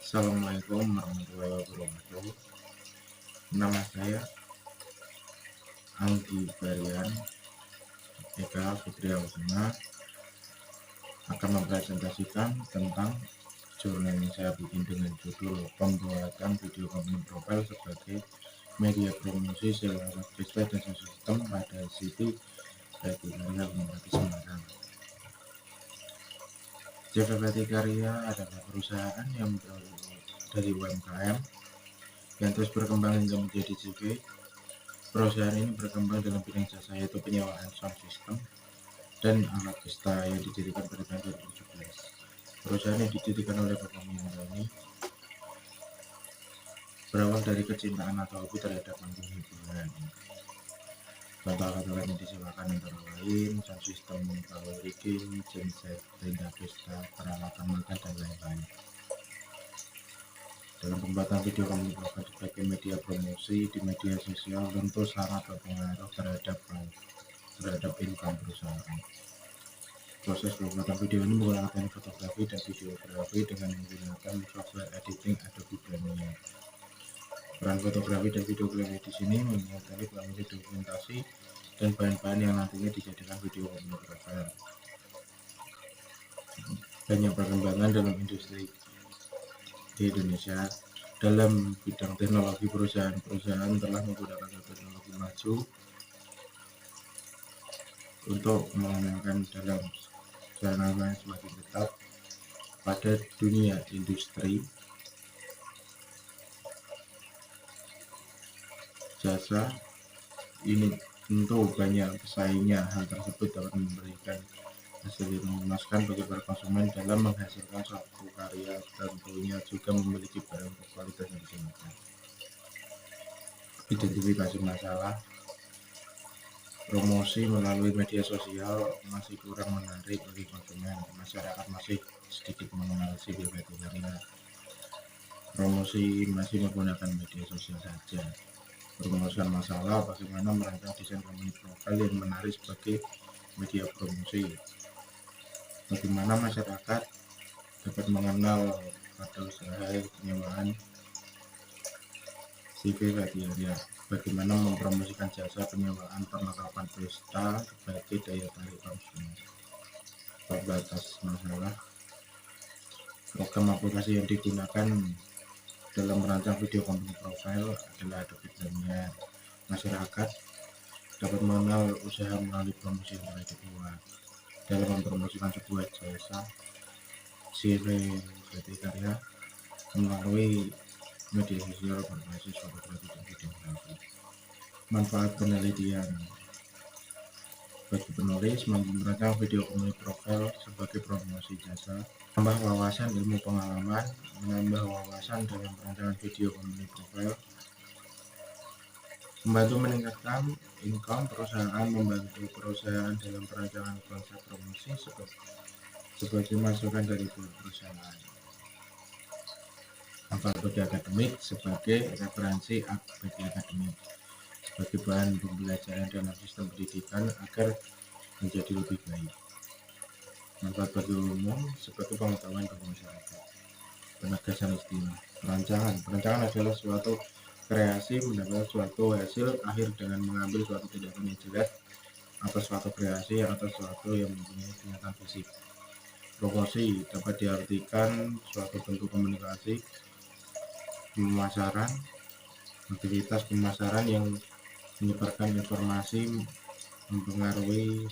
Assalamualaikum warahmatullahi wabarakatuh. Nama saya Anggi Barian Eka Fitriausuma akan mempresentasikan tentang jurnal yang saya bikin dengan judul pembuatan video company profile sebagai media promosi selewat Facebook dan sistem pada Siti Bati Karya Bupati Semarang. CV Bati Karya adalah perusahaan yang dari UMKM yang terus berkembang hingga menjadi CV. Perusahaan ini berkembang dalam bidang jasa yaitu penyewaan sound system dan alat pesta yang didirikan pada tahun 2017. Perusahaan yang didirikan oleh Bapak Miantoni berawal dari kecintaan atau hobi terhadap panggung hiburan. Contoh alat-alat yang disewakan antara lain sound system, power rigging, genset, tenda pesta, peralatan makan, dan lain-lain. Dalam pembuatan video kami profile sebagai media promosi di media sosial tentu sangat berpengaruh terhadap income perusahaan. Proses pembuatan video ini menggunakan fotografi dan videografi dengan menggunakan software editing Adobe Premiere. Peran fotografi dan videografi di sini mengenai pengambil dokumentasi dan bahan-bahan yang nantinya dijadikan video profile. Banyak perkembangan dalam industri di Indonesia dalam bidang teknologi. Perusahaan telah menggunakan teknologi maju untuk mengenalkan dalam sarana yang semakin ketat pada dunia industri jasa ini. Tentu banyak pesaingnya. Hal tersebut dapat memberikan hasil yang memuaskan bagi para konsumen dalam menghasilkan suatu karya. Tentunya juga memiliki barang berkualitas yang diinginkan. Identifikasi masalah. Promosi melalui media sosial masih kurang menarik bagi konsumen. Masyarakat masih sedikit mengenal CV Bati Karya. Promosi masih menggunakan media sosial saja. Perumusan masalah, bagaimana merancang desain company profile yang menarik sebagai media promosi. Bagaimana masyarakat dapat mengenal pada usaha penyewaan CV Bati Karya. Bagaimana mempromosikan jasa penyewaan perlengkapan pesta sebagai daya tarik konsumen. Pembatas masalah. Program aplikasi yang digunakan dalam merancang video company profile adalah Adobe Premiere. Masyarakat dapat mengenal usaha melalui promosi yang telah dibuat. Dalam mempromosikan sebuah jasa CV Bati Karya melalui media sosial berbasis fotografi dan videografi. Manfaat penelitian bagi penulis merancang video company profile sebagai promosi jasa, menambah wawasan ilmu pengalaman, menambah wawasan dalam perancangan video company profile, membantu meningkatkan income perusahaan, membantu perusahaan dalam perancangan konsep promosi sebagai masukan dari perusahaan. Manfaat bagi akademik sebagai referensi bagi akademik, sebagai bahan pembelajaran dalam sistem pendidikan agar menjadi lebih baik. Manfaat bagi umum sebagai pengetahuan bagi masyarakat. Penegasan istilah. Perancangan adalah suatu kreasi mendapat suatu hasil akhir dengan mengambil suatu tindakan yang jelas atau suatu kreasi atau suatu yang mempunyai kenyataan fisik. Promosi dapat diartikan suatu bentuk komunikasi pemasaran, aktivitas pemasaran yang menyebarkan informasi, mempengaruhi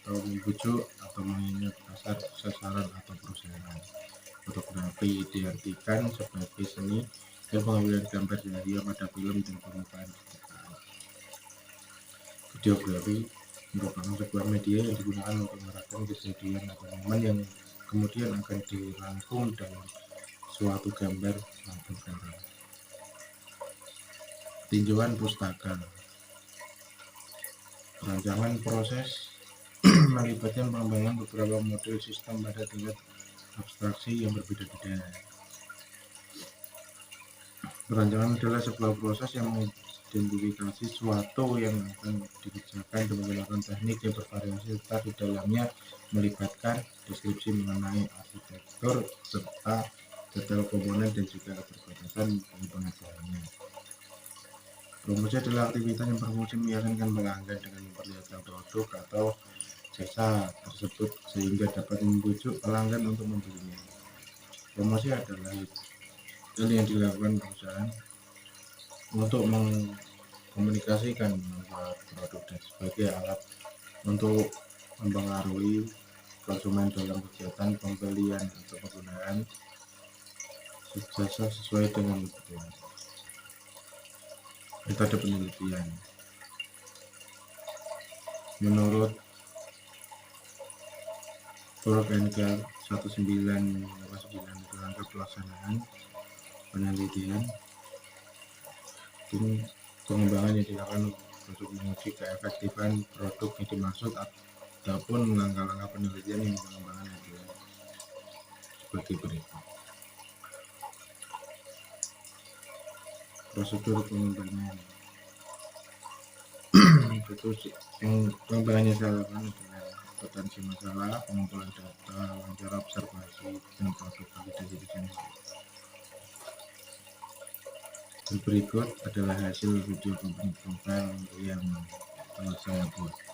atau membujuk atau mengingat pasar, sasaran atau perusahaan. Fotografi diartikan sebagai seni dan pengambilan gambar dari pada film dan permukaan permukaan. Videografi merupakan sebuah media yang digunakan untuk merekam kejadian atau momen yang kemudian akan dirangkum dalam suatu gambar maupun karya. Tinjauan pustaka. Perancangan proses melibatkan pengembangan beberapa model sistem pada tingkat abstraksi yang berbeda-beda. Perancangan adalah sebuah proses yang mengidentifikasi suatu yang akan dikerjakan dengan menggunakan teknik yang bervariasi serta di dalamnya melibatkan deskripsi mengenai arsitektur serta detail komponen dan juga keterbatasan pengetahuannya. Promosi adalah aktivitas yang berfungsi meyakinkan pelanggan dengan memperlihatkan produk atau jasa tersebut sehingga dapat membujuk pelanggan untuk membelinya. Promosi adalah hal yang dilakukan perusahaan untuk mengkomunikasikan manfaat produk dan sebagai alat untuk mempengaruhi konsumen dalam kegiatan pembelian atau penggunaan jasa sesuai dengan kebutuhan. Metode penelitian. Menurut Borg and Gale 1959 kerangka pelaksanaan penelitian tim pengembangan yang dilakukan untuk menguji keefektifan produk yang dimaksud ataupun langkah-langkah penelitian yang pengembangan adalah sebagai berikut. Prosedur pengembangan. Pengembangannya saya lakukan adalah potensi masalah, pengumpulan data, wawancara observasi, dan produk validasi desain. Berikut adalah hasil video komponen profil yang telah saya buat.